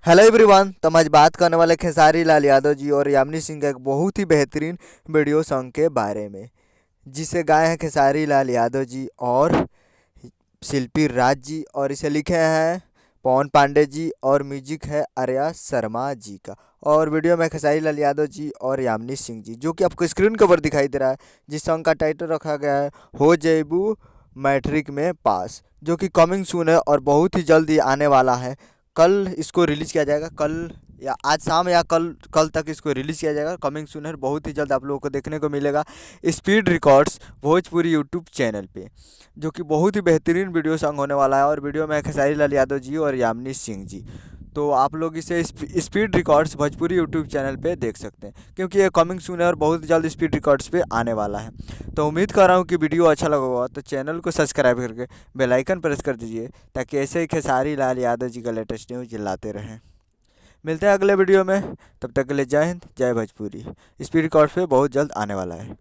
Hello everyone. तो हम आज बात करने वाले खेसारी लाल यादव जी और यामिनी सिंह का एक बहुत ही बेहतरीन वीडियो सॉन्ग के बारे में, जिसे गाए हैं खेसारी लाल यादव जी और शिल्पी राज जी, और इसे लिखे हैं पवन पांडे जी और म्यूजिक है आर्या शर्मा जी का। और वीडियो में खेसारी लाल यादव जी और यामिनी सिंह जी, जो कि आपको स्क्रीन कवर दिखाई दे रहा है, जिस सॉन्ग का टाइटल रखा गया है हो जैबू मैट्रिक में पास, जो कि कमिंग सून है और बहुत ही जल्दी आने वाला है। कल इसको रिलीज़ किया जाएगा, कल या आज शाम या कल कल तक इसको रिलीज़ किया जाएगा। कमिंग सून है, बहुत ही जल्द आप लोगों को देखने को मिलेगा speed records Bhojpuri YouTube channel पे, जो कि बहुत ही बेहतरीन वीडियो सॉन्ग होने वाला है। और वीडियो में खेसारी लाल यादव जी और यामिनी सिंह जी, तो आप लोग इसे speed records Bhojpuri YouTube channel पे देख सकते हैं, क्योंकि ये कमिंग सून है और बहुत जल्द स्पीड रिकॉर्ड्स पे आने वाला है। तो उम्मीद कर रहा हूँ कि वीडियो अच्छा लगा होगा, तो चैनल को सब्सक्राइब करके बेल आइकन प्रेस कर दीजिए, ताकि ऐसे ही खेसारी लाल यादव जी का लेटेस्ट न्यूज़ लाते रहें। मिलते हैं अगले वीडियो में, तब तक के लिए जय हिंद जय भोजपुरी। स्पीड रिकॉर्ड्स पे बहुत जल्द आने वाला है।